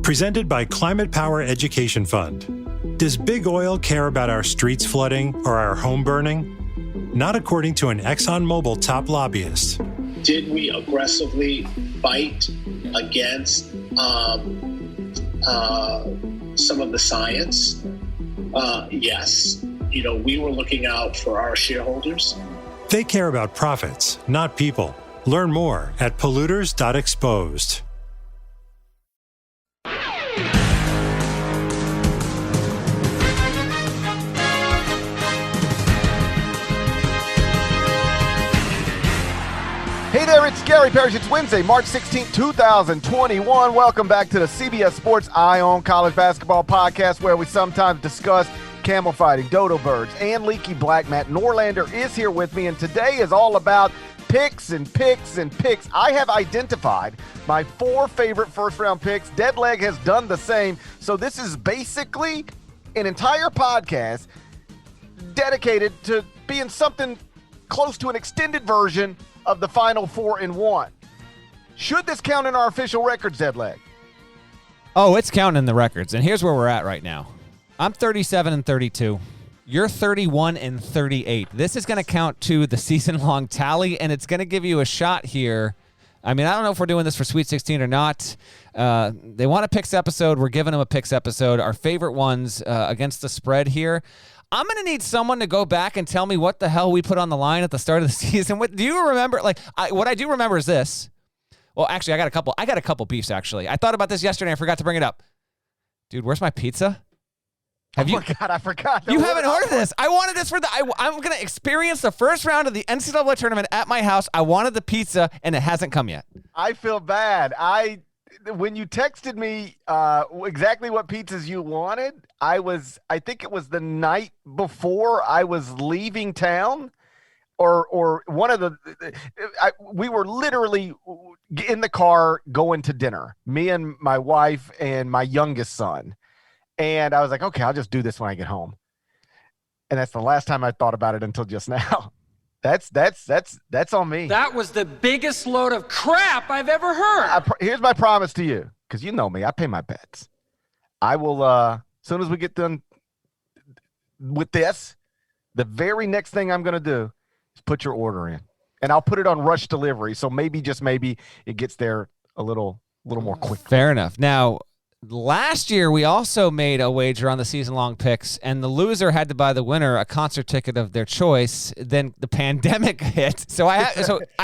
Presented by Climate Power Education Fund. Does big oil care about our streets flooding or our home burning? Not according to an ExxonMobil top lobbyist. Did we aggressively fight against some of the science? Yes. We were looking out for our shareholders. They care about profits, not people. Learn more at polluters.exposed. Hey there, it's Gary Parrish. It's Wednesday, March 16th, 2021. Welcome back to the CBS Sports Eye on College Basketball podcast, where we sometimes discuss camel fighting, dodo birds, and leaky black. Matt Norlander is here with me, and today is all about picks and picks and picks. I have identified my 4 favorite first-round picks. Deadleg has done the same, so this is basically an entire podcast dedicated to being something close to an extended version of the final 4-1. Should this count in our official records, Deadleg? Oh, it's counting in the records, and here's where we're at right now. I'm 37-32. You're 31-38. This is going to count to the season-long tally, and it's going to give you a shot here. I mean, I don't know if we're doing this for Sweet 16 or not. They want a picks episode. We're giving them a picks episode. Our favorite ones against the spread here. I'm going to need someone to go back and tell me what the hell we put on the line at the start of the season. What do you remember? What I do remember is this. Well, actually, I got a couple beefs, actually. I thought about this yesterday. I forgot to bring it up. Dude, where's my pizza? Oh my God, I forgot. You haven't ordered this. I wanted this for I'm going to experience the first round of the NCAA tournament at my house. I wanted the pizza, and it hasn't come yet. I feel bad. When you texted me exactly what pizzas you wanted, I think it was the night before I was leaving town, or one of we were literally in the car going to dinner, me and my wife and my youngest son. And I was like, okay, I'll just do this when I get home. And that's the last time I thought about it until just now. That's on me. That was the biggest load of crap I've ever heard. Here's my promise to you, because you know me. I pay my bets. I will, as soon as we get done with this, the very next thing I'm going to do is put your order in. And I'll put it on rush delivery, so maybe, just maybe, it gets there a little more quick. Fair enough. Now, last year, we also made a wager on the season-long picks, and the loser had to buy the winner a concert ticket of their choice. Then the pandemic hit, so I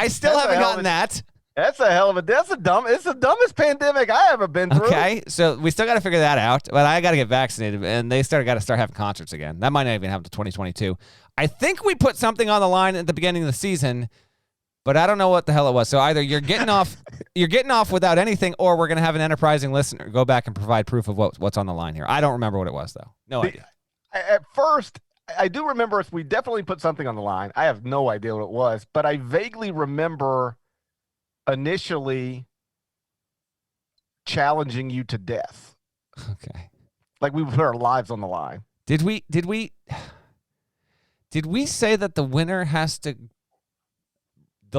still haven't gotten that. It's the dumbest pandemic I ever been through. Okay, so we still got to figure that out, but I got to get vaccinated, and they got to start having concerts again. That might not even happen to 2022. I think we put something on the line at the beginning of the season, but I don't know what the hell it was. So either you're getting off without anything, or we're going to have an enterprising listener go back and provide proof of what's on the line here. I don't remember what it was, though. No idea. At first, I do remember we definitely put something on the line. I have no idea what it was, but I vaguely remember initially challenging you to death. Okay. Like we put our lives on the line. Did we say that the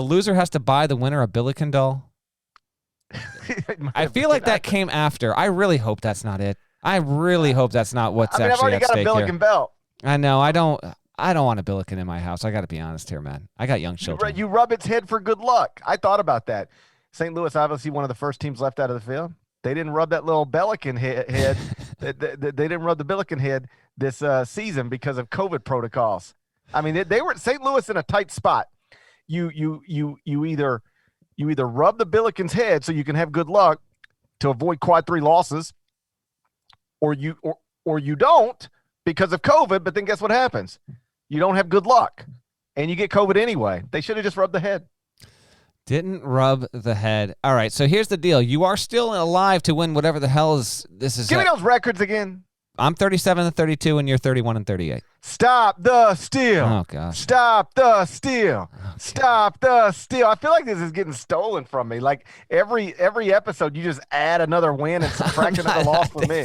loser has to buy the winner a Billiken doll? I feel like that came after. I really hope that's not it. I really hope that's not what's actually at stake here. I've already got a Billiken belt. I know. I don't want a Billiken in my house. I got to be honest here, man. I got young children. You rub its head for good luck. I thought about that. St. Louis, obviously one of the first teams left out of the field. They didn't rub that little Billiken head. they didn't rub the Billiken head this season because of COVID protocols. I mean, they were St. Louis in a tight spot. You either rub the Billiken's head so you can have good luck to avoid quad 3 losses, or you don't because of COVID. But then guess what happens? You don't have good luck, and you get COVID anyway. They should have just rubbed the head. Didn't rub the head. All right, so here's the deal. You are still alive to win whatever the hell this is. Give me those records again. I'm 37-32, and you're 31-38. Stop the steal. Oh, gosh. Stop the steal. Okay. Stop the steal. I feel like this is getting stolen from me. Like every episode, you just add another win and subtract another loss for me.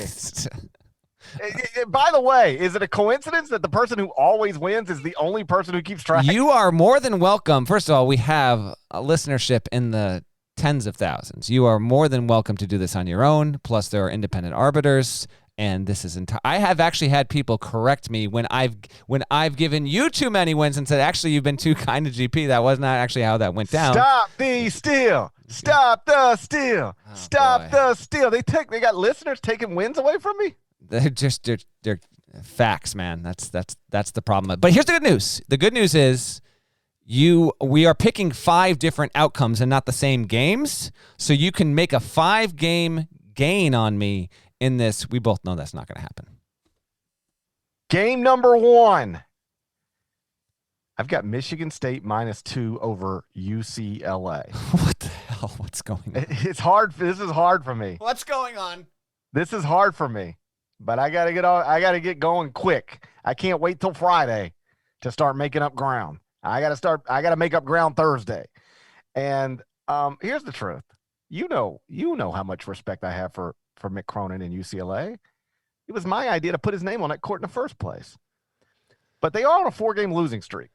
By the way, is it a coincidence that the person who always wins is the only person who keeps track? You are more than welcome. First of all, we have a listenership in the tens of thousands. You are more than welcome to do this on your own. Plus, there are independent arbiters, and this is I have actually had people correct me when I've given you too many wins and said, actually, you've been too kind to GP. That was not actually how that went down. Stop the steal. Stop the steal. Stop the steal. They got listeners taking wins away from me. They're facts, man. That's the problem. But here's the good news. The good news is we are picking 5 different outcomes and not the same games. So you can make a 5-game gain on me in this. We both know that's not going to happen. Game number 1. I've got Michigan State -2 over UCLA. What the hell? What's going on? It's hard. This is hard for me. What's going on? This is hard for me. But I got to get going quick. I can't wait till Friday to start making up ground. I got to make up ground Thursday. And here's the truth. You know how much respect I have for Mick Cronin and UCLA. It was my idea to put his name on that court in the first place. But they are on a 4-game losing streak.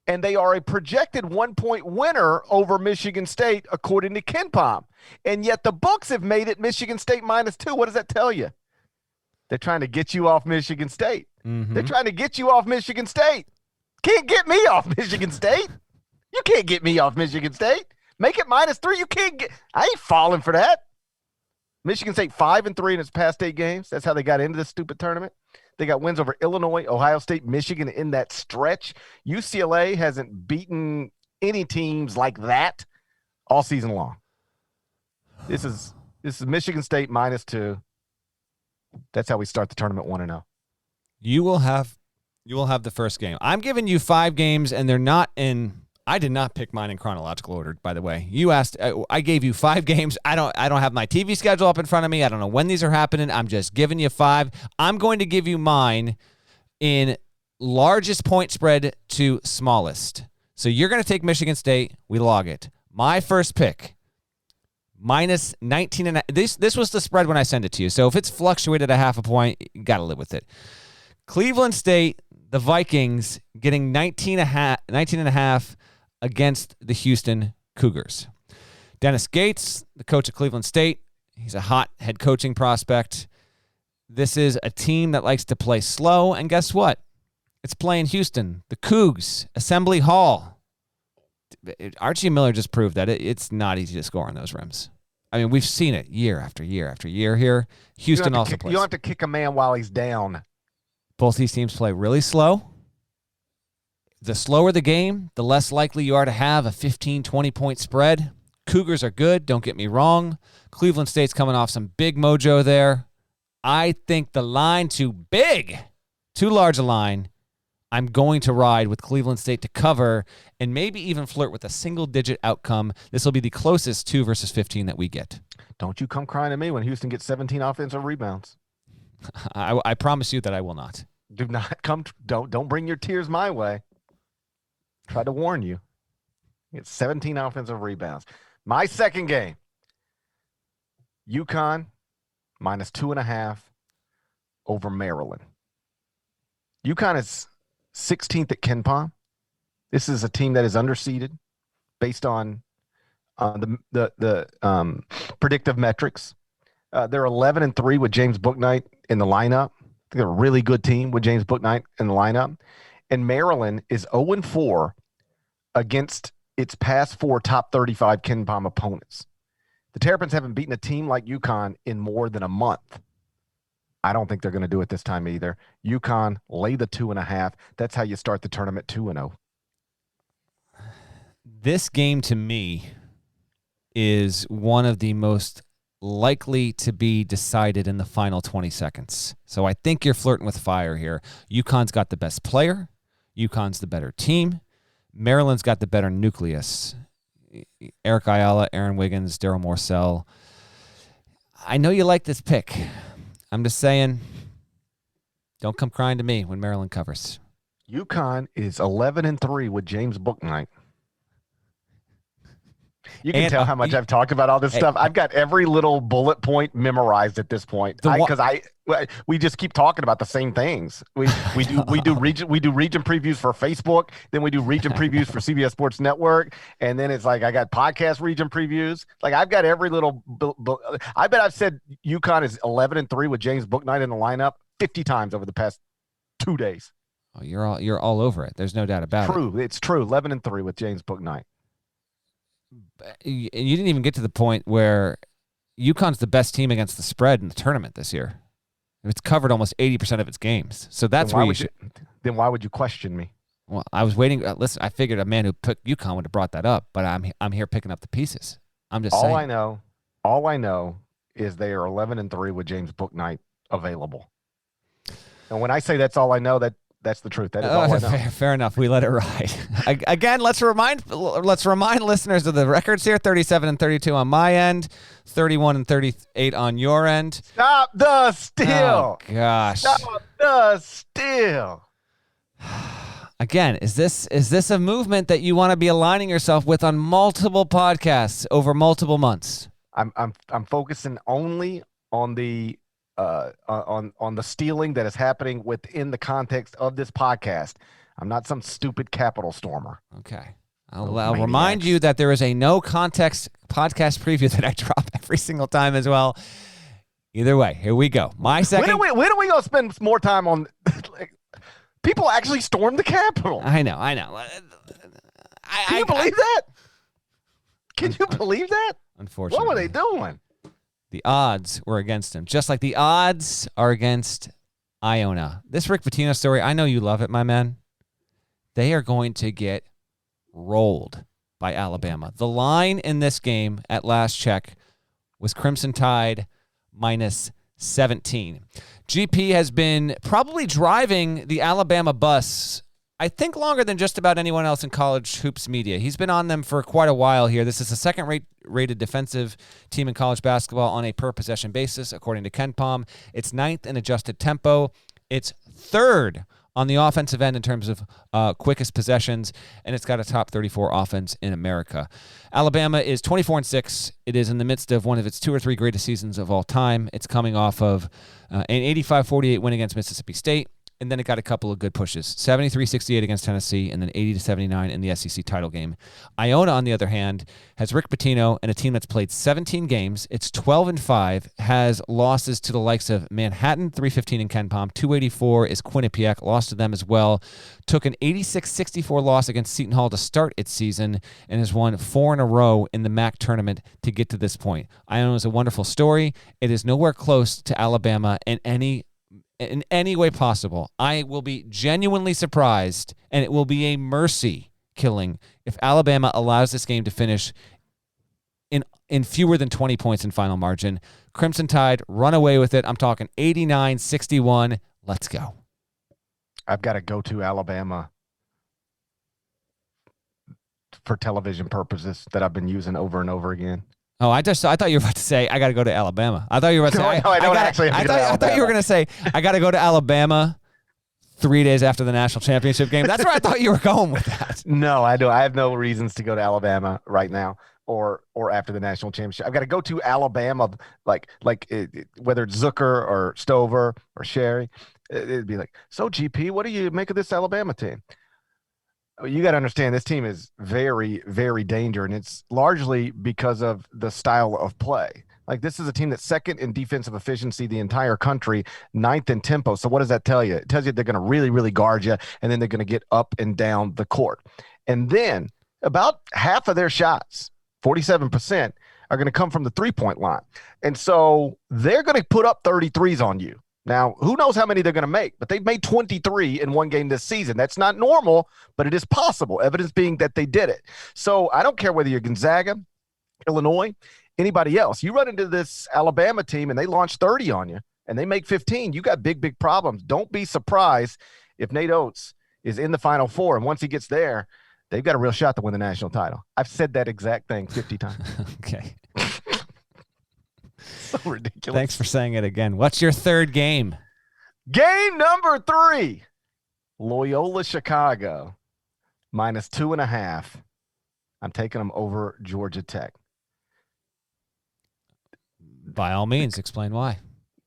And they are a projected 1-point winner over Michigan State, according to KenPom. And yet the books have made it Michigan State -2. What does that tell you? They're trying to get you off Michigan State. Mm-hmm. They're trying to get you off Michigan State. Can't get me off Michigan State. You can't get me off Michigan State. Make it -3. You can't get. I ain't falling for that. Michigan State 5-3 in its past 8 games. That's how they got into this stupid tournament. They got wins over Illinois, Ohio State, Michigan in that stretch. UCLA hasn't beaten any teams like that all season long. This is Michigan State -2. That's how we start the tournament 1-0. You will have the first game. I'm giving you 5 games, and they're not in. I did not pick mine in chronological order, by the way. You asked. I gave you 5 games. I don't have my TV schedule up in front of me. I don't know when these are happening. I'm just giving you 5. I'm going to give you mine in largest point spread to smallest. So you're going to take Michigan State. We log it. My first pick. -19.5. This was the spread when I sent it to you. So if it's fluctuated a half a point, you got to live with it. Cleveland State, the Vikings, getting 19.5 against the Houston Cougars. Dennis Gates, the coach of Cleveland State, he's a hot head coaching prospect. This is a team that likes to play slow, and guess what? It's playing Houston, the Cougs, Assembly Hall. Archie Miller just proved that it's not easy to score on those rims. I mean, we've seen it year after year after year here. Houston also plays. You don't have to kick a man while he's down. Both these teams play really slow. The slower the game, the less likely you are to have a 15, 20-point spread. Cougars are good, don't get me wrong. Cleveland State's coming off some big mojo there. I think the line too big, too large a line. I'm going to ride with Cleveland State to cover and maybe even flirt with a single-digit outcome. This will be the closest 2 versus 15 that we get. Don't you come crying to me when Houston gets 17 offensive rebounds. I promise you that I will not. Do not come. Don't bring your tears my way. Tried to warn you. It's 17 offensive rebounds. My second game. UConn -2.5 over Maryland. UConn is 16th at KenPom. This is a team that is underseeded based on the predictive metrics. They're 11-3 with James Bouknight in the lineup. They're a really good team with James Bouknight in the lineup. And Maryland is 0-4 against its past 4 top 35 KenPom opponents. The Terrapins haven't beaten a team like UConn in more than a month. I don't think they're going to do it this time either. UConn, lay the 2.5. That's how you start the tournament 2-0. This game to me is one of the most likely to be decided in the final 20 seconds. So I think you're flirting with fire here. UConn's got the best player. UConn's the better team. Maryland's got the better nucleus. Eric Ayala, Aaron Wiggins, Daryl Morcell. I know you like this pick. I'm just saying, don't come crying to me when Maryland covers. UConn is 11-3 with James Bouknight. You can tell how much I've talked about all this stuff. I've got every little bullet point memorized at this point because we just keep talking about the same things. We do region previews for Facebook, then we do region previews for CBS Sports Network, and then it's like I got podcast region previews. Like I've got every little. I bet I've said UConn is 11-3 with James Bouknight in the lineup 50 times over the past 2 days. Oh, you're all over it. There's no doubt about it. True, it's true. 11-3 with James Bouknight. You didn't even get to the point where UConn's the best team against the spread in the tournament this year. It's covered almost 80% of its games. So that's where you should. Then why would you question me? Well, I was waiting. Listen, I figured a man who picked UConn would have brought that up, but I'm here picking up the pieces. I'm just saying. All I know is they are 11-3 with James Bouknight available. And when I say that's all I know, that's the truth. That is all I know. Fair enough. We let it ride. Again, let's remind listeners of the records here: 37-32 on my end, 31-38 on your end. Stop the steal! Oh gosh! Stop the steal! Again, is this a movement that you want to be aligning yourself with on multiple podcasts over multiple months? I'm focusing only on the on the stealing that is happening within the context of this podcast. I'm not some stupid capital stormer. Okay. I'll remind you that there is a no context podcast preview that I drop every single time as well. Either way, here we go. My second. When are we going to spend more time on people actually stormed the Capitol? I know. Can you believe that? Can you believe that? Unfortunately. What were they doing? The odds were against him, just like the odds are against Iona. This Rick Pitino story, I know you love it, my man. They are going to get rolled by Alabama. The line in this game at last check was Crimson Tide minus 17. GP has been probably driving the Alabama bus, I think, longer than just about anyone else in college hoops media. He's been on them for quite a while here. This is the second-rated defensive team in college basketball on a per-possession basis, according to KenPom. It's 9th in adjusted tempo. It's 3rd on the offensive end in terms of quickest possessions, and it's got a top 34 offense in America. Alabama is 24-6. It is in the midst of one of its 2 or 3 greatest seasons of all time. It's coming off of an 85-48 win against Mississippi State. And then it got a couple of good pushes, 73-68 against Tennessee, and then 80-79 in the SEC title game. Iona, on the other hand, has Rick Pitino and a team that's played 17 games. It's 12-5, has losses to the likes of Manhattan, 315 in KenPom, 284 is Quinnipiac, lost to them as well. Took an 86-64 loss against Seton Hall to start its season, and has won 4 in a row in the MAC tournament to get to this point. Iona is a wonderful story. It is nowhere close to Alabama in any way possible. I will be genuinely surprised, and it will be a mercy killing if Alabama allows this game to finish in fewer than 20 points in final margin. Crimson Tide run away with it. I'm talking 89-61. Let's go. I've got to go to Alabama for television purposes that I've been using over and over again. Oh, I thought you were about to say I got to go to Alabama. I thought you were about to say I thought you were going to say I got to go to Alabama 3 days after the national championship game. That's where I thought you were going with that. No, I do. I have no reasons to go to Alabama right now or after the national championship. I've got to go to Alabama, like whether it's Zucker or Stover or Sherry. It'd be like, so GP, what do you make of this Alabama team? You got to understand this team is very, very dangerous, and it's largely because of the style of play. Like, this is a team that's 2nd in defensive efficiency the entire country, 9th in tempo. So what does that tell you? It tells you they're going to really, really guard you, and then they're going to get up and down the court. And then about half of their shots, 47%, are going to come from the three-point line. And so they're going to put up 33s on you. Now, who knows how many they're going to make, but they've made 23 in one game this season. That's not normal, but it is possible, evidence being that they did it. So I don't care whether you're Gonzaga, Illinois, anybody else. You run into this Alabama team and they launch 30 on you and they make 15. You got big, big problems. Don't be surprised if Nate Oates is in the Final Four, and once he gets there, they've got a real shot to win the national title. I've said that exact thing 50 times. Okay. So ridiculous. Thanks for saying it again. What's your 3rd game? Game number 3, Loyola Chicago, minus 2.5. I'm taking them over Georgia Tech. By all means, explain why.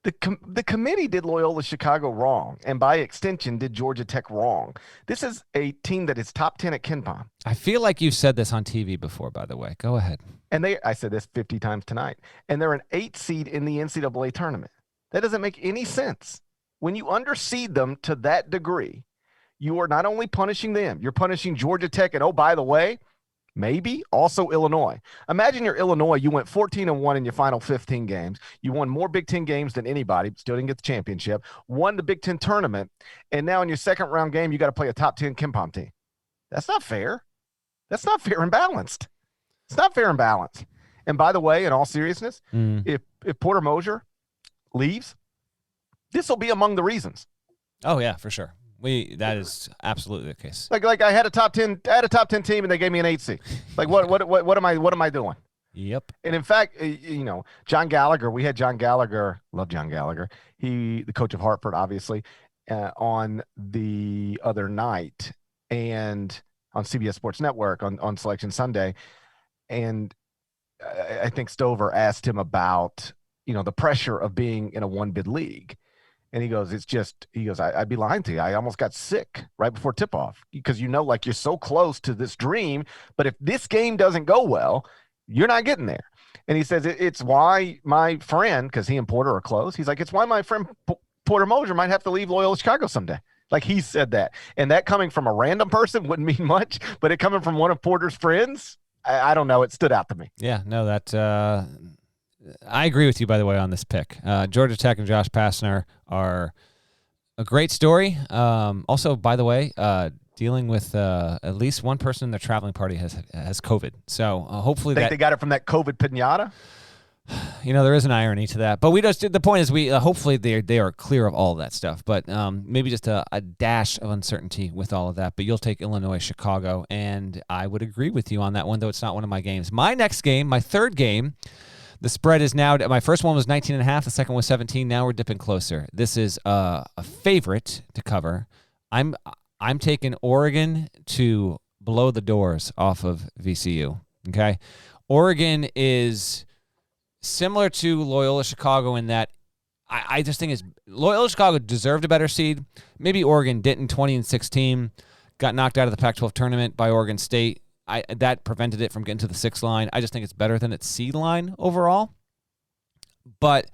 The committee did Loyola Chicago wrong, and by extension did Georgia Tech wrong. This is a team that is top 10 at KenPom. I feel like you've said this on TV before, by the way. Go ahead. And I said this 50 times tonight. And they're an 8 seed in the NCAA tournament. That doesn't make any sense. When you underseed them to that degree, you are not only punishing them, you're punishing Georgia Tech. And, oh, by the way, maybe also Illinois. Imagine you're Illinois. You went 14-1 in your final 15 games. You won more Big Ten games than anybody, but still didn't get the championship. Won the Big Ten tournament, and now in your second round game, you got to play a top 10 KenPom team. That's not fair. That's not fair and balanced. It's not fair and balanced. And by the way, in all seriousness, if Porter Moser leaves, this will be among the reasons. Oh yeah, for sure. That is absolutely the case. Like I had a top 10 team and they gave me an 8 seed. Like what am I doing? Yep. And in fact, John Gallagher, we had John Gallagher, love John Gallagher. The coach of Hartford, obviously, on the other night and on CBS Sports Network on Selection Sunday. And I think Stover asked him about, the pressure of being in a one-bid league. And he goes, I'd be lying to you. I almost got sick right before tip-off because, like you're so close to this dream. But if this game doesn't go well, you're not getting there. And he says, it's why my friend, because he and Porter are close, he's like, it's why my friend Porter Moser might have to leave Loyola Chicago someday. Like he said that. And that coming from a random person wouldn't mean much, but it coming from one of Porter's friends, I don't know. It stood out to me. Yeah, no, I agree with you, by the way, on this pick. Georgia Tech and Josh Pastner are a great story. Also, by the way, dealing with at least one person in their traveling party has COVID. So hopefully they got it from that COVID pinata. There is an irony to that. But the point is hopefully they are clear of all of that stuff. But maybe just a dash of uncertainty with all of that. But you'll take Illinois, Chicago, and I would agree with you on that one, though it's not one of my games. My next game, my third game, the spread is now, my first one was 19.5. The second was 17. Now we're dipping closer. This is a favorite to cover. I'm taking Oregon to blow the doors off of VCU. Okay. Oregon is similar to Loyola Chicago in that I just think Loyola Chicago deserved a better seed. Maybe Oregon didn't. 20-16, got knocked out of the Pac-12 tournament by Oregon State. That prevented it from getting to the 6th line. I just think it's better than its seed line overall. But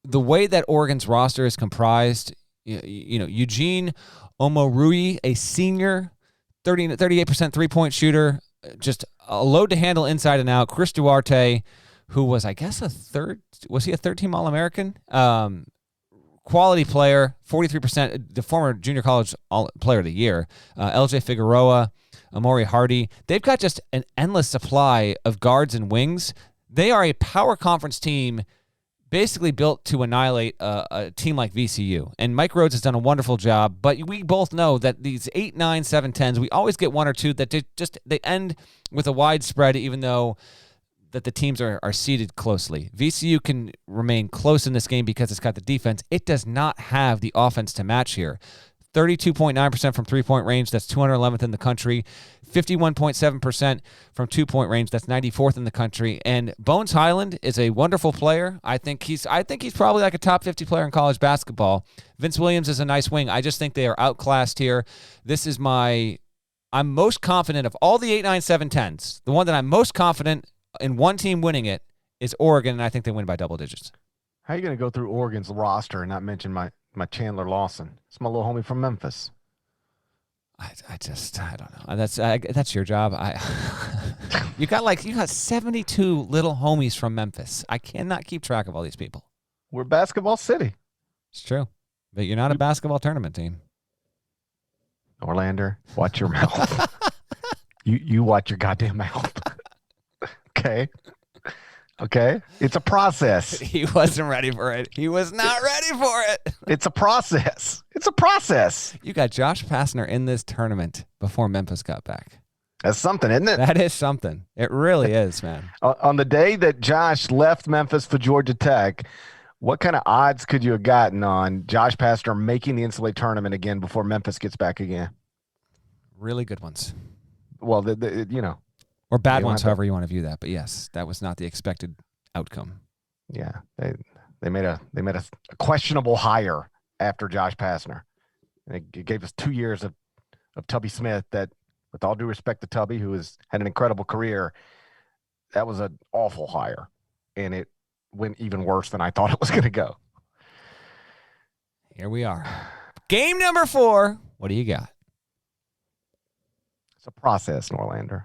the way that Oregon's roster is comprised, Eugene Omorui, a senior, 38% three-point shooter, just a load to handle inside and out. Chris Duarte, who was, I guess, was he a third-team All-American? Quality player, 43%, the former junior college player of the year. LJ Figueroa, Amori Hardy. They've got just an endless supply of guards and wings. They are a power conference team basically built to annihilate a team like VCU. And Mike Rhodes has done a wonderful job, but we both know that these 8, 9, 7, 10s, we always get one or two that they end with a wide spread, even though that the teams are seated closely. VCU can remain close in this game because it's got the defense. It does not have the offense to match here. 32.9% from three-point range, that's 211th in the country. 51.7% from two-point range, that's 94th in the country. And Bones Highland is a wonderful player. I think he's probably like a top 50 player in college basketball. Vince Williams is a nice wing. I just think they are outclassed here. I'm most confident of all the 8, 9, 7, 10s. The one that I'm most confident in one team winning it is Oregon, and I think they win by double digits. How are you going to go through Oregon's roster and not mention my Chandler Lawson? It's my little homie from Memphis. I don't know. That's your job. You got 72 little homies from Memphis. I cannot keep track of all these people. We're basketball city. It's true, but you're not a basketball tournament team. Orlander, watch your mouth. You watch your goddamn mouth. Okay. It's a process. He wasn't ready for it. He was not ready for it. It's a process. You got Josh Pastner in this tournament before Memphis got back. That's something, isn't it? That is something. It really is, man. On the day that Josh left Memphis for Georgia Tech, what kind of odds could you have gotten on Josh Pastner making the NCAA tournament again before Memphis gets back again? Really good ones. Well, Or bad ones, however you want to view that. But yes, that was not the expected outcome. Yeah, they made a questionable hire after Josh Pastner. And it gave us 2 years of Tubby Smith that, with all due respect to Tubby, who has had an incredible career, that was an awful hire. And it went even worse than I thought it was going to go. Here we are. Game number 4. What do you got? It's a process, Norlander.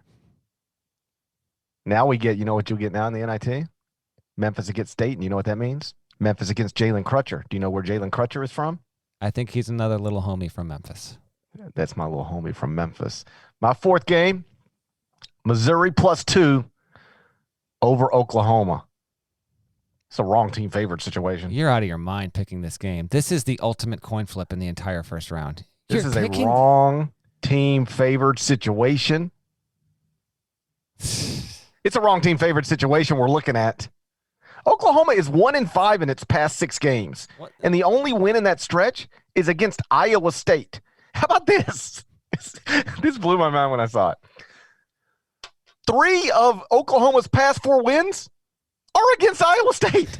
Now we get, you know what you'll get now in the NIT? Memphis against State, and you know what that means? Memphis against Jalen Crutcher. Do you know where Jalen Crutcher is from? I think he's another little homie from Memphis. That's my little homie from Memphis. My 4th game, Missouri +2 over Oklahoma. It's a wrong team favorite situation. You're out of your mind picking this game. This is the ultimate coin flip in the entire first round. This is a wrong team favored situation. It's a wrong team favored situation we're looking at. Oklahoma is 1-5 in its past 6 games. What? And the only win in that stretch is against Iowa State. How about this? This blew my mind when I saw it. 3 of Oklahoma's past 4 wins are against Iowa State.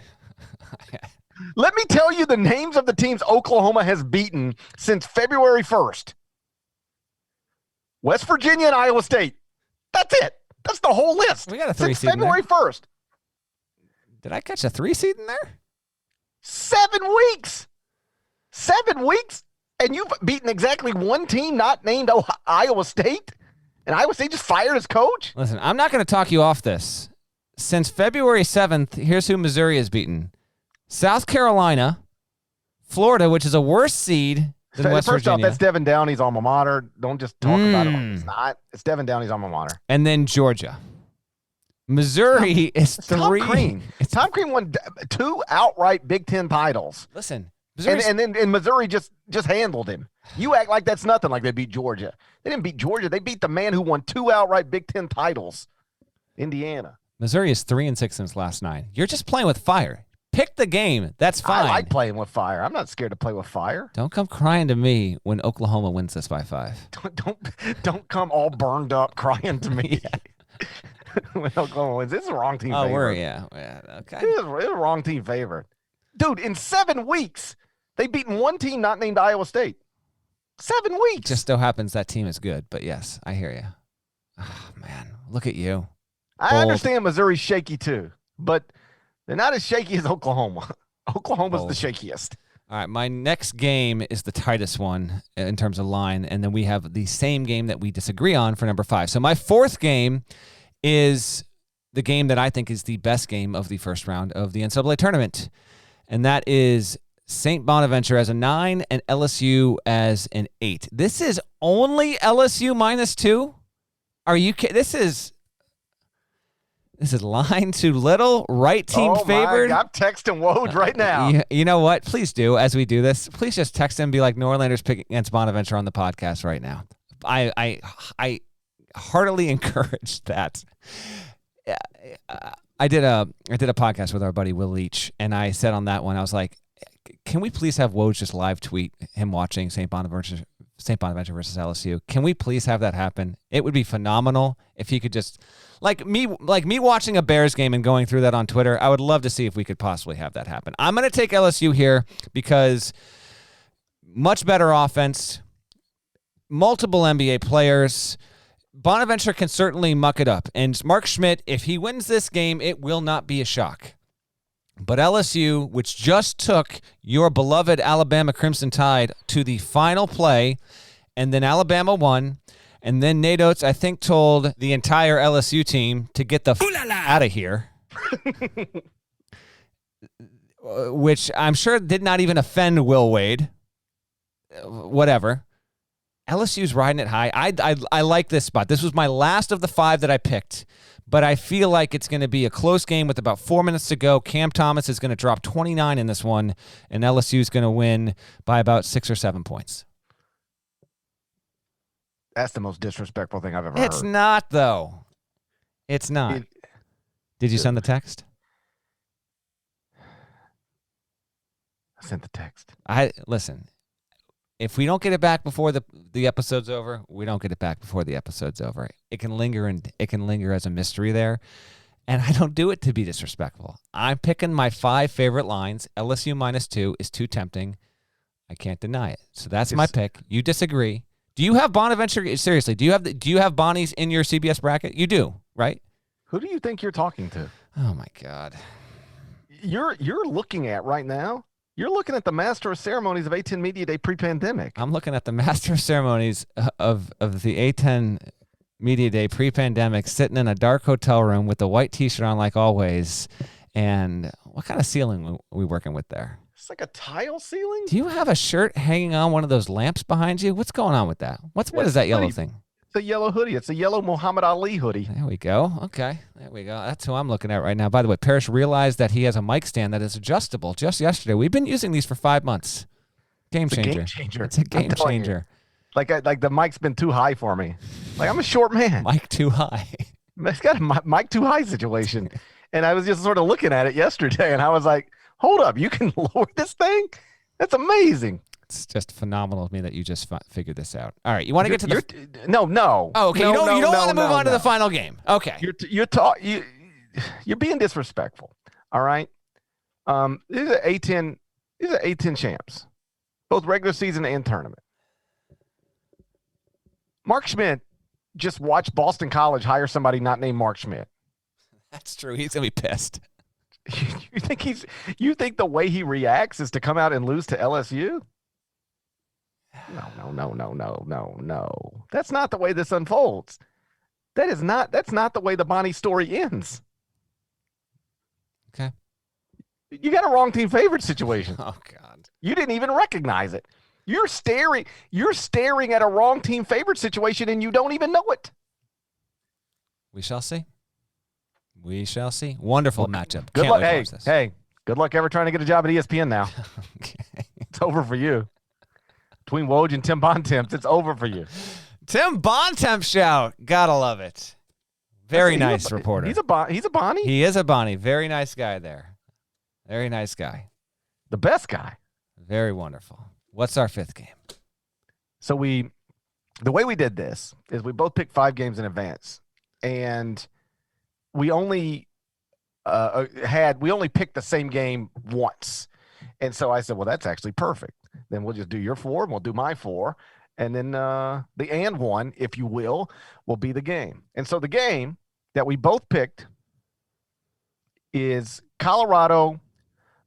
Let me tell you the names of the teams Oklahoma has beaten since February 1st. West Virginia and Iowa State. That's it. That's the whole list. We got a 3 since seed February in there. 1st. Did I catch a 3 seed in there? 7 weeks. 7 weeks? And you've beaten exactly one team not named Iowa State? And Iowa State just fired his coach? Listen, I'm not going to talk you off this. Since February 7th, here's who Missouri has beaten. South Carolina, Florida, which is a worse seed than West First Virginia. off, that's Devin Downey's alma mater. Don't just talk about it like it's not. It's Devin Downey's alma mater. And then Georgia. Missouri is 3. Tom Crean. Tom Crean won 2 outright Big Ten titles. Listen, And then Missouri just handled him. You act like that's nothing, like they beat Georgia. They didn't beat Georgia. They beat the man who won 2 outright Big Ten titles, Indiana. Missouri is 3-6 since last 9. You're just playing with fire. Pick the game. That's fine. I like playing with fire. I'm not scared to play with fire. Don't come crying to me when Oklahoma wins this by 5. Don't come all burned up crying to me. When Oklahoma wins. This is a wrong team favorite. Yeah, okay. It is a wrong team favorite. Dude, in 7 weeks, they've beaten one team not named Iowa State. 7 weeks. Just so happens that team is good, but yes, I hear you. Oh, man, look at you. I understand Missouri's shaky too, but they're not as shaky as Oklahoma. Oklahoma's the shakiest. All right, my next game is the tightest one in terms of line, and then we have the same game that we disagree on for number 5. So my 4th game is the game that I think is the best game of the first round of the NCAA tournament, and that is St. Bonaventure as a 9 and LSU as an 8. This is only LSU -2? Are you kidding? This is line too little, right team favored. I'm texting Woj right now. You know what? Please do, as we do this, please just text him and be like, Norlander's picking against Bonaventure on the podcast right now. I heartily encourage that. I did a podcast with our buddy Will Leach, and I said on that one, I was like, can we please have Woj just live tweet him watching St. Bonaventure versus LSU? Can we please have that happen? It would be phenomenal if he could just like me watching a Bears game and going through that on Twitter. I would love to see if we could possibly have that happen. I'm going to take LSU here because much better offense, multiple NBA players. Bonaventure can certainly muck it up. And Mark Schmidt, if he wins this game, it will not be a shock. But LSU, which just took your beloved Alabama Crimson Tide to the final play, and then Alabama won, and then Nate Oates, I think, told the entire LSU team to get the out of here, which I'm sure did not even offend Will Wade. Whatever. LSU's riding it high. I like this spot. This was my last of the 5 that I picked, but I feel like it's going to be a close game with about 4 minutes to go. Cam Thomas is going to drop 29 in this one, and LSU is going to win by about 6 or 7 points. That's the most disrespectful thing I've ever heard. It's not, though. It's not. Did you send the text? I sent the text. Listen. If we don't get it back before the episode's over, we don't get it back before the episode's over. It can linger as a mystery there. And I don't do it to be disrespectful. I'm picking my 5 favorite lines. LSU -2 is too tempting. I can't deny it. So that's my pick. You disagree. Do you have Bonaventure? Seriously, do you have Bonnies in your CBS bracket? You do, right? Who do you think you're talking to? Oh my God. You're looking at right now. You're looking at the Master of Ceremonies of A10 Media Day pre-pandemic. I'm looking at the Master of Ceremonies of the A10 Media Day pre-pandemic, sitting in a dark hotel room with a white T-shirt on like always. And what kind of ceiling are we working with there? It's like a tile ceiling. Do you have a shirt hanging on one of those lamps behind you? What's going on with that? What is that yellow thing? It's a yellow hoodie. It's a yellow Muhammad Ali hoodie. There we go. Okay, there we go. That's who I'm looking at right now. By the way, Parrish realized that he has a mic stand that is adjustable just yesterday. We've been using these for 5 months. Game changer. It's a game changer. Like the mic's been too high for me. Like, I'm a short man. Mic too high. It's got a mic too high situation. And I was just sort of looking at it yesterday, and I was like, hold up, you can lower this thing? That's amazing. It's just phenomenal to me that you just figured this out. All right, you want to get to the no. Oh, okay. No, you don't want to move on to the final game. Okay. You're being disrespectful. All right. These are A10 champs, both regular season and tournament. Mark Schmidt just watched Boston College hire somebody not named Mark Schmidt. That's true. He's gonna be pissed. You think the way he reacts is to come out and lose to LSU? No. That's not the way this unfolds. That's not the way the Bonnie story ends. Okay. You got a wrong team favorite situation. Oh God. You didn't even recognize it. You're staring at a wrong team favorite situation and you don't even know it. We shall see. Wonderful matchup. Good Can't luck. wait to watch this. Hey, good luck ever trying to get a job at ESPN now. Okay. It's over for you. Between Woj and Tim Bontemps, it's over for you. Tim Bontemps shout. Gotta love it. Very nice reporter. He's a Bonnie? He is a Bonnie. Very nice guy there. Very nice guy. The best guy. Very wonderful. What's our 5th game? So the way we did this is we both picked 5 games in advance. And we only picked the same game once. And so I said, well, that's actually perfect. Then we'll just do your 4 and we'll do my 4. And then the and one, if you will be the game. And so the game that we both picked is Colorado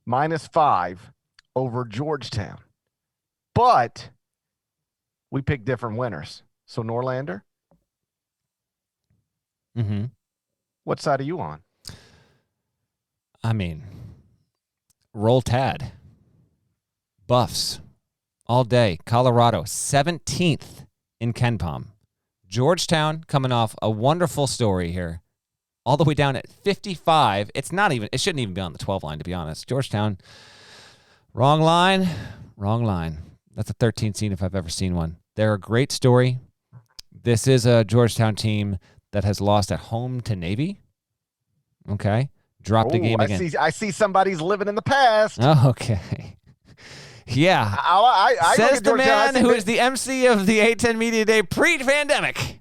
-5 over Georgetown. But we picked different winners. So Norlander, what side are you on? I mean, roll Tad. Buffs. All day. Colorado, 17th in KenPom. Georgetown coming off a wonderful story here. All the way down at 55. It shouldn't even be on the 12 line, to be honest. Georgetown, wrong line. That's a 13 seed if I've ever seen one. They're a great story. This is a Georgetown team that has lost at home to Navy. Okay. Dropped a game again. I see somebody's living in the past. Oh, okay. Yeah. I says the man who is the MC of the A10 Media Day pre-pandemic.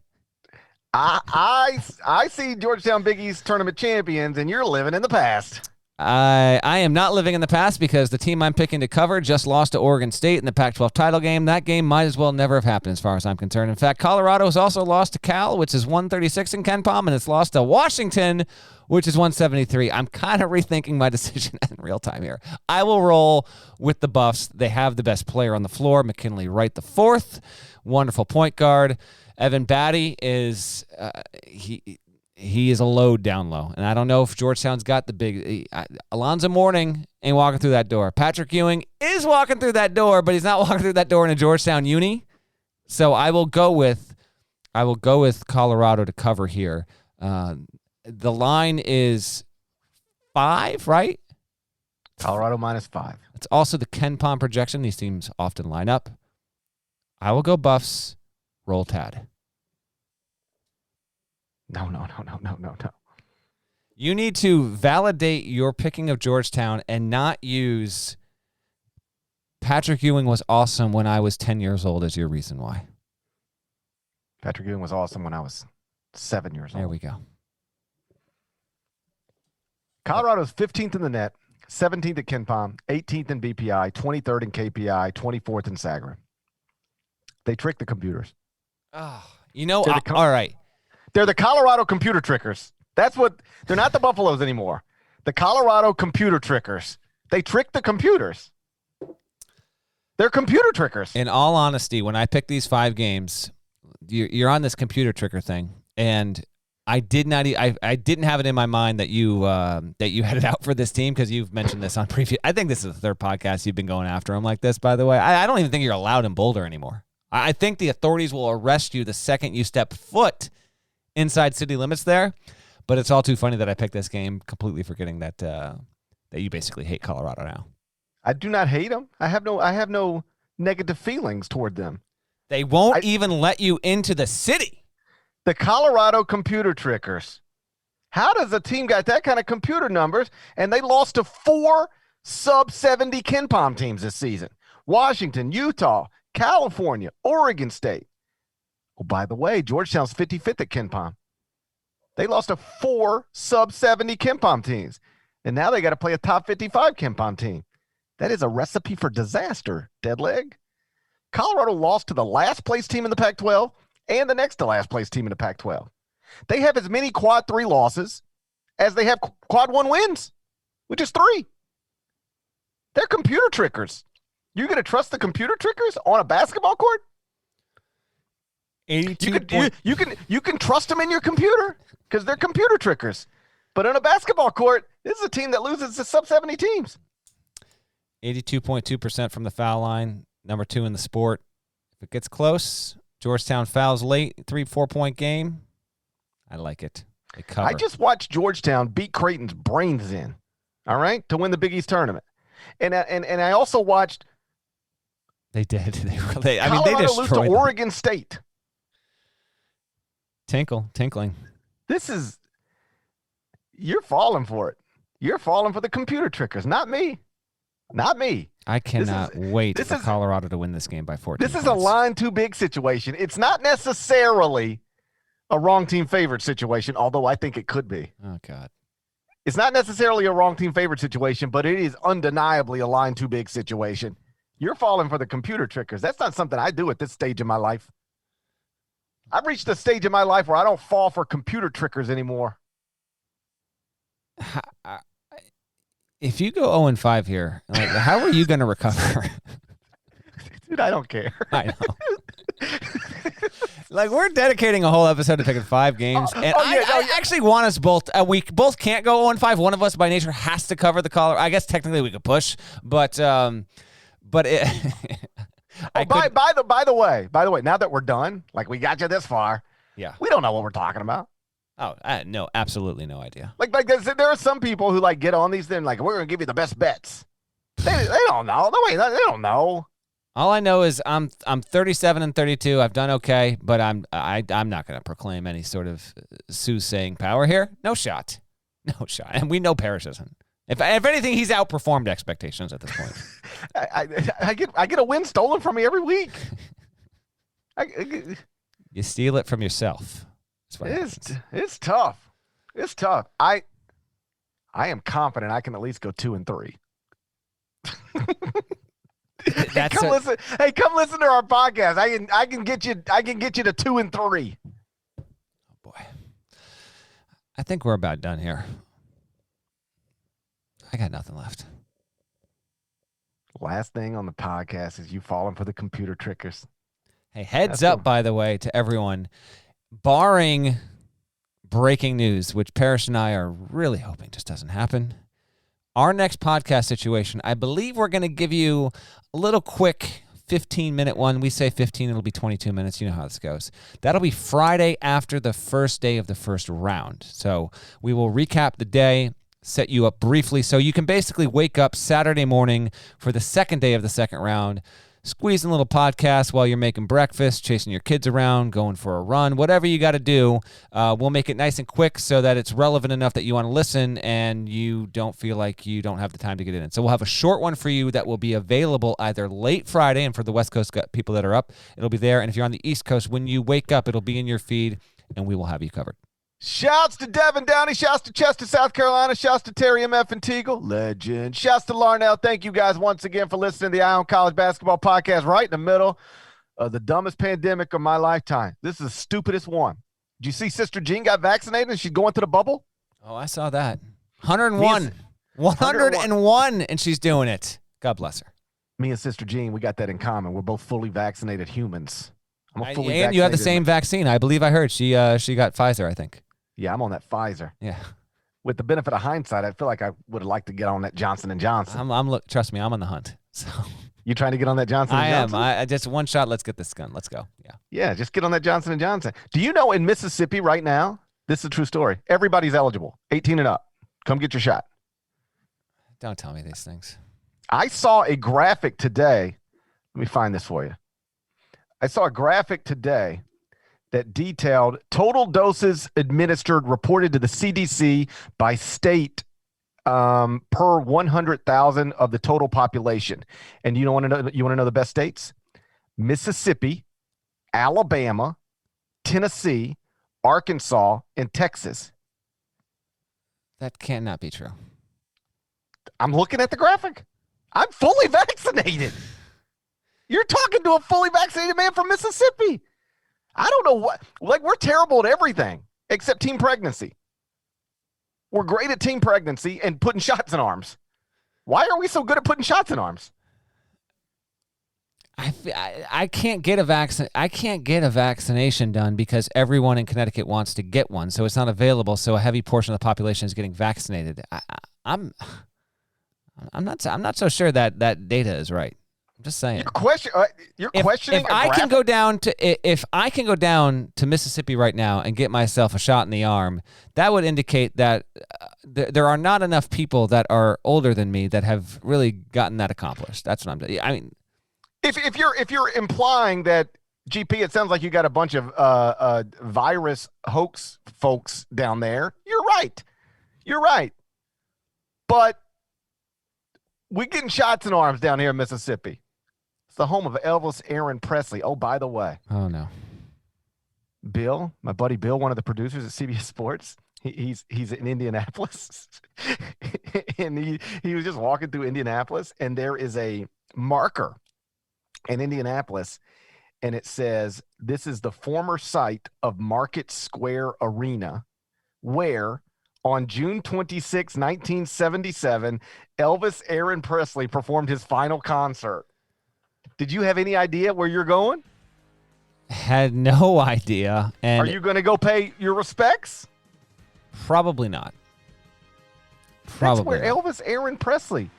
I see Georgetown Big East tournament champions, and you're living in the past. I am not living in the past because the team I'm picking to cover just lost to Oregon State in the Pac-12 title game. That game might as well never have happened as far as I'm concerned. In fact, Colorado has also lost to Cal, which is 136 in KenPom, and it's lost to Washington, which is 173. I'm kind of rethinking my decision in real time here. I will roll with the Buffs. They have the best player on the floor, McKinley Wright the fourth. Wonderful point guard. Evan Batty is he is a load down low. And I don't know if Georgetown's got the big Alonzo Mourning ain't walking through that door. Patrick Ewing is walking through that door, but he's not walking through that door in a Georgetown uni. So I will go with Colorado to cover here. The line is 5, right? Colorado -5. It's also the KenPom projection. These teams often line up. I will go Buffs. Roll Tad. No. You need to validate your picking of Georgetown and not use Patrick Ewing was awesome when I was 10 years old is your reason why. Patrick Ewing was awesome when I was 7 years old. There we go. Colorado's 15th in the net, 17th at KenPom, 18th in BPI, 23rd in KPI, 24th in Sagarin. They trick the computers. Oh, all right. They're the Colorado computer trickers. That's what – they're not the Buffaloes anymore. The Colorado computer trickers. They trick the computers. They're computer trickers. In all honesty, when I pick these 5 games, you're on this computer tricker thing, and I didn't have it in my mind that you had it out for this team because you've mentioned this on previous. I think this is the third podcast you've been going after them like this. By the way, I don't even think you're allowed in Boulder anymore. I think the authorities will arrest you the second you step foot inside city limits there. But it's all too funny that I picked this game, completely forgetting that you basically hate Colorado now. I do not hate them. I have no negative feelings toward them. They won't even let you into the city. The Colorado computer trickers. How does a team got that kind of computer numbers and they lost to 4 sub-70 KenPom teams this season? Washington, Utah, California, Oregon State. Oh, by the way, Georgetown's 55th at KenPom. They lost to 4 sub-70 KenPom teams. And now they got to play a top 55 KenPom team. That is a recipe for disaster, Deadleg. Colorado lost to the last place team in the Pac-12 and the next to last place team in the Pac-12. They have as many quad 3 losses as they have quad 1 wins, which is 3. They're computer trickers. You're going to trust the computer trickers on a basketball court? 82. You can trust them in your computer because they're computer trickers. But on a basketball court, this is a team that loses to sub-70 teams. 82.2% from the foul line, number 2 in the sport. If it gets close, Georgetown fouls late, 3-4 point game. I like it. They cover. I just watched Georgetown beat Creighton's brains in, all right, to win the Big East tournament. And I also watched They did. Colorado they lose to destroyed them. Oregon State. Tinkling. You're falling for it. You're falling for the computer trickers, not me. Not me. I cannot wait for Colorado to win this game by 14 This is points. a line too big situation. It's not necessarily a wrong team favorite situation, although I think it could be. Oh, God. It's not necessarily a wrong team favorite situation, but it is undeniably a line too big situation. You're falling for the computer trickers. That's not something I do at this stage in my life. I've reached a stage in my life where I don't fall for computer trickers anymore. If you go 0-5 here, how are you going to recover? Dude, I don't care. I know. We're dedicating a whole episode to picking 5 games, and I actually want us both. We both can't go 0-5. One of us, by nature, has to cover the Colorado. I guess technically we could push, but it. By the way, now that we're done, we got you this far. Yeah, we don't know what we're talking about. Oh, no, absolutely no idea. There are some people who get on these things we're gonna give you the best bets. They don't know. No way, they don't know. All I know is I'm 37-32. I've done okay, but I'm not gonna proclaim any sort of soothsaying power here. No shot, and we know Parrish isn't. If anything, he's outperformed expectations at this point. I get a win stolen from me every week. You steal it from yourself. It's tough. It's tough. I am confident I can at least go 2-3. Come listen to our podcast. I can get you to 2-3. Oh boy. I think we're about done here. I got nothing left. Last thing on the podcast is you falling for the computer trickers. Hey, heads up, by the way, to everyone. Barring breaking news, which Parrish and I are really hoping just doesn't happen, our next podcast situation, I believe we're going to give you a little quick 15-minute one. We say 15, it'll be 22 minutes. You know how this goes. That'll be Friday after the first day of the first round. So we will recap the day, set you up briefly, so you can basically wake up Saturday morning for the second day of the second round squeezing a little podcast while you're making breakfast, chasing your kids around, going for a run, whatever you got to do. We'll make it nice and quick so that it's relevant enough that you want to listen and you don't feel like you don't have the time to get it in. So we'll have a short one for you that will be available either late Friday, and for the West Coast people that are up, it'll be there. And if you're on the East Coast, when you wake up, it'll be in your feed, and we will have you covered. Shouts to Devin Downey. Shouts to Chester, South Carolina. Shouts to Terry MF and Teagle. Legend. Shouts to Larnell. Thank you guys once again for listening to the Ion College Basketball Podcast right in the middle of the dumbest pandemic of my lifetime. This is the stupidest one. Did you see Sister Jean got vaccinated and she's going to the bubble? Oh, I saw that. 101. 101, and she's doing it. God bless her. Me and Sister Jean, we got that in common. We're both fully vaccinated humans. I'm a fully And vaccinated. you have the same vaccine. I believe I heard she got Pfizer, I think. Yeah, I'm on that Pfizer. Yeah. With the benefit of hindsight, I feel like I would have liked to get on that Johnson & Johnson. Trust me, I'm on the hunt. So You trying to get on that Johnson & Johnson? I am. I just one shot. Let's get this gun. Let's go. Yeah. Yeah, just get on that Johnson & Johnson. Do you know in Mississippi right now, this is a true story, everybody's eligible, 18 and up. Come get your shot. Don't tell me these things. I saw a graphic today. Let me find this for you. I saw a graphic today that detailed total doses administered reported to the CDC by state per 100,000 of the total population. And you want to know the best states? Mississippi, Alabama, Tennessee, Arkansas, and Texas. That cannot be true. I'm looking at the graphic. I'm fully vaccinated. You're talking to a fully vaccinated man from Mississippi. I don't know what, like, we're terrible at everything except teen pregnancy. We're great at teen pregnancy and putting shots in arms. Why are we so good at putting shots in arms? I can't get a vaccine. I can't get a vaccination done because everyone in Connecticut wants to get one, so it's not available. So a heavy portion of the population is getting vaccinated. I'm not so sure that data is right. I'm just saying. You're questioning. If I can go down to Mississippi right now and get myself a shot in the arm, that would indicate that there are not enough people that are older than me that have really gotten that accomplished. That's what I'm doing. I mean, if you're implying that, GP, it sounds like you got a bunch of virus hoax folks down there. You're right. You're right. But we're getting shots in arms down here in Mississippi. It's the home of Elvis Aaron Presley. Oh, by the way. Oh, no. Bill, my buddy Bill, one of the producers at CBS Sports, he's in Indianapolis. And he was just walking through Indianapolis, and there is a marker in Indianapolis, and it says, this is the former site of Market Square Arena, where on June 26, 1977, Elvis Aaron Presley performed his final concert. Did you have any idea where you're going? Had no idea. And are you going to go pay your respects? Probably not. Probably. That's where Elvis Aaron Presley.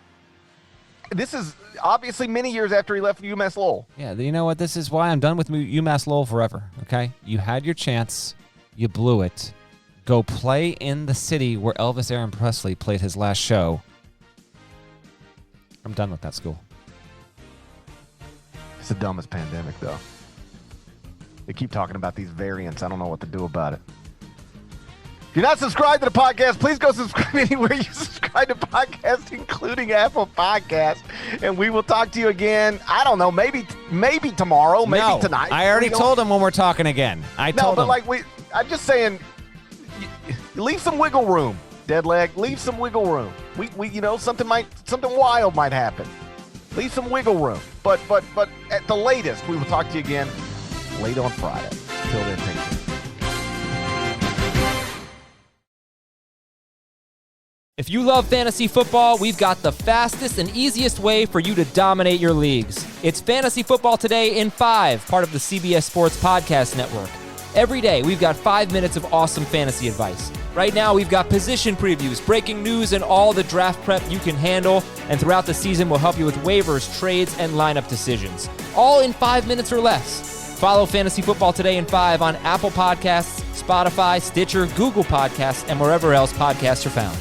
This is obviously many years after he left UMass Lowell. Yeah, you know what? This is why I'm done with UMass Lowell forever, okay? You had your chance. You blew it. Go play in the city where Elvis Aaron Presley played his last show. I'm done with that school. It's the dumbest pandemic, though. They keep talking about these variants. I don't know what to do about it. If you're not subscribed to the podcast, please go subscribe anywhere you subscribe to podcasts, including Apple Podcasts. And we will talk to you again. I don't know, maybe tomorrow, maybe tonight. I already told him when we're talking again. I'm just saying, leave some wiggle room, Deadleg. Leave some wiggle room. We something wild might happen. Leave some wiggle room. But at the latest, we will talk to you again late on Friday. Till then, take care. If you love fantasy football, we've got the fastest and easiest way for you to dominate your leagues. It's Fantasy Football Today in 5, part of the CBS Sports Podcast Network. Every day, we've got 5 minutes of awesome fantasy advice. Right now, we've got position previews, breaking news, and all the draft prep you can handle. And throughout the season, we'll help you with waivers, trades, and lineup decisions. All in 5 minutes or less. Follow Fantasy Football Today in 5 on Apple Podcasts, Spotify, Stitcher, Google Podcasts, and wherever else podcasts are found.